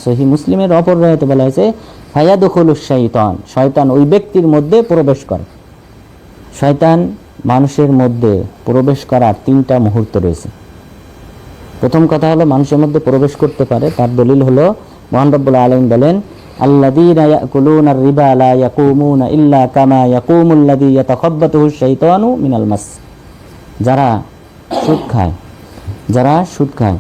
সহিহ মুসলিমের অপর রায়তে বলা হয়েছে ফায়াদখুলুশ শাইতান, শয়তান ওই ব্যক্তির মধ্যে প্রবেশ করে। শয়তান মানুষের মধ্যে প্রবেশ করার 3টা মুহূর্ত রয়েছে। প্রথম কথা হলো মানুষের মধ্যে প্রবেশ করতে পারে, তার দলিল হলো মহান রব্বুল আলামিন বলেন আল্লাযীনা ইয়াকুলুনার রিবা লা ইয়াকুমুনা ইল্লা কামা ইয়াকুমুল্লাযী ইয়াতাখাব্বাতুহুশ শাইতানু মিনাল মাস। যারা সুদ খায়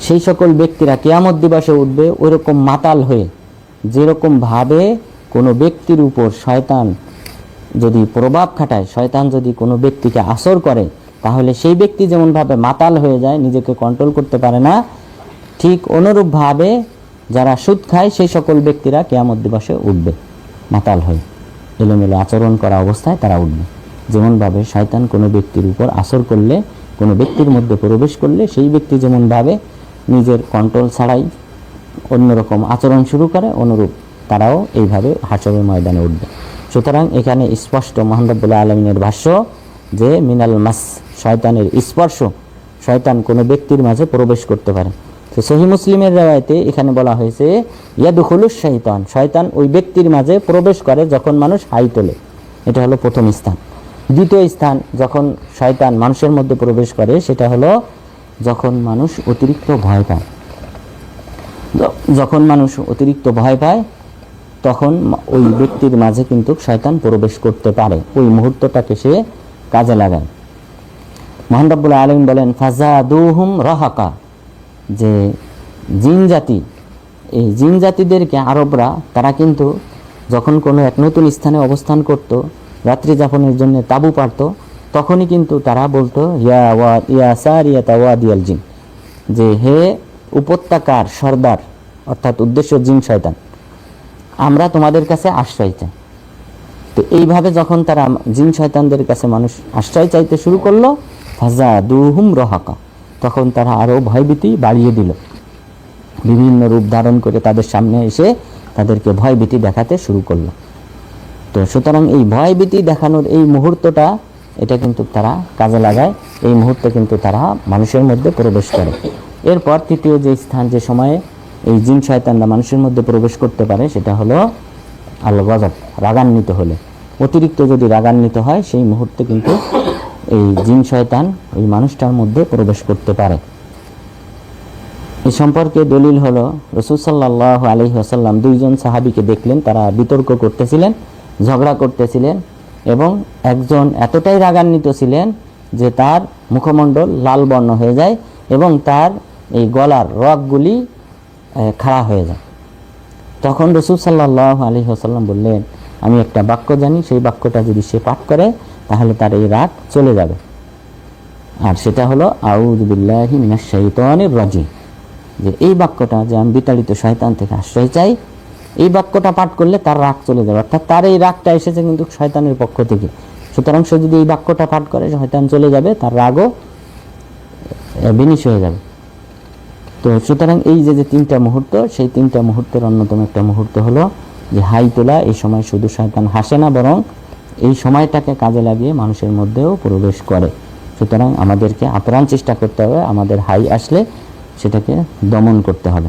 সেই সকল ব্যক্তিরা কিয়ামত দিবসে উঠবে ওইরকম মাতাল হয়ে। যেরকম ভাবে কোনো ব্যক্তির উপর শয়তান যদি প্রভাব খাটায়, শয়তান যদি কোনো ব্যক্তিকে আসর করে, তাহলে সেই ব্যক্তি যেমনভাবে মাতাল হয়ে যায়, নিজেকে কন্ট্রোল করতে পারে না, ঠিক অনুরূপভাবে যারা সুদ খায় সেই সকল ব্যক্তিরা কিয়ামত দিবসে উঠবে মাতাল হয়ে, এলোমেলো আচরণ করা অবস্থায় তারা উঠবে। যেমনভাবে শয়তান কোনো ব্যক্তির উপর আসর করলে, কোনো ব্যক্তির মধ্যে প্রবেশ করলে সেই ব্যক্তি যেমনভাবে নিজের কন্ট্রোল ছাড়াই অন্যরকম আচরণ শুরু করে, অনুরূপ তারাও এইভাবে হাশরের ময়দানে উঠবে। সুতরাং এখানে স্পষ্ট মহান রব্বুল আলামিনের ভাষ্য যে মিনাল মাস, শয়তানের স্পর্শ, শয়তান কোনো ব্যক্তির মাঝে প্রবেশ করতে পারে। তো সহিহ মুসলিমের রাওয়ায়াতে এখানে বলা হয়েছে ইয়াদখুলুশ শাইতান, শয়তান ওই ব্যক্তির মাঝে প্রবেশ করে যখন মানুষ হাই তোলে। এটা হলো প্রথম স্থান। দ্বিতীয় স্থান যখন শয়তান মানুষের মধ্যে প্রবেশ করে সেটা হলো যখন মানুষ অতিরিক্ত ভয় পায়। যখন মানুষ অতিরিক্ত ভয় পায় তখন ওই ব্যক্তির মাঝে কিন্তু শয়তান প্রবেশ করতে পারে, ওই মুহূর্তটাকে সে কাজে লাগায়। মহান রব্বুল আলামিন বলেন ফাজাদুহুম রাহাকা, যে জিন জাতি, এই জিন জাতিদেরকে আরবরা তারা কিন্তু যখন কোনো এক নতুন স্থানে অবস্থান করত, রাত্রি যাপনের জন্য তাঁবু পারত, তখনই কিন্তু তারা বলতো ইয়া সারিয়াতা ওয়াদিয়াল জিন, যে হে উপত্যকার সর্দার, অর্থাৎ উদ্দেশ্য জিন শয়তান, আমরা তোমাদের কাছে আশ্রয় চাই। তো এইভাবে যখন তারা জিন শয়তানদের কাছে মানুষ আশ্রয় চাইতে শুরু করলো, ফাজাদুহুম রাহাকা, তখন তারা আরও ভয়ভীতি বাড়িয়ে দিল, বিভিন্ন রূপ ধারণ করে তাদের সামনে এসে তাদেরকে ভয়ভীতি দেখাতে শুরু করলো। তো সুতরাং এই ভয়ভীতি দেখানোর এই মুহূর্তটা, এটা কিন্তু তারা কাজে লাগায়, এই মুহূর্তে কিন্তু তারা মানুষের মধ্যে প্রবেশ করে। এরপর তৃতীয় যে স্থান, যে সময়ে এই জিন শয়তানরা মানুষের মধ্যে প্রবেশ করতে পারে, সেটা হলো আল গজব, রাগান্বিত হলে। অতিরিক্ত যদি রাগান্বিত হয় সেই মুহূর্তে কিন্তু এই জিন শয়তান ওই মানুষটার মধ্যে প্রবেশ করতে পারে। এই সম্পর্কে দলিল হলো রাসূল সাল্লাল্লাহু আলাইহি ওয়াসাল্লাম 2জন সাহাবীকে দেখলেন, তারা বিতর্ক করতেছিলেন, ঝগড়া করতেছিলেন, এবং একজন এতটাই রাগান্বিত ছিলেন যে তার মুখমণ্ডল লাল বর্ণ হয়ে যায় এবং তার এই গলার রগগুলি খাড়া হয়ে যায়। তখন রাসূল সাল্লাল্লাহু আলাইহি ওয়াসাল্লাম বললেন, আমি একটা বাক্য জানি, সেই বাক্যটা যদি সে পাঠ করে তাহলে তার এই রাগ চলে যাবে। আর সেটা হলো আউযু বিল্লাহি মিনাশ শাইতানির রাজিম, যে এই বাক্যটা, যে আমি বিতাড়িত শয়তান থেকে আশ্রয় চাই, এই বাক্যটা পাঠ করলে তার রাগ চলে যাবে। অর্থাৎ তার এই রাগটা এসেছে কিন্তু শয়তানের পক্ষ থেকে। সুতরাং সে যদি এই বাক্যটা পাঠ করে শয়তান চলে যাবে, তার রাগও বিনিশ হয়ে যাবে। তো সুতরাং এই যে 3টা মুহূর্ত, সেই 3টা মুহূর্তের অন্যতম একটা মুহূর্ত হলো যে হাই তোলা। এই সময় শুধু শয়তান হাসে না, বরং এই সময়টাকে কাজে লাগিয়ে মানুষের মধ্যেও প্রবেশ করে। সুতরাং আমাদেরকে আপ্রাণ চেষ্টা করতে হবে, আমাদের হাই আসলে সেটাকে দমন করতে হবে।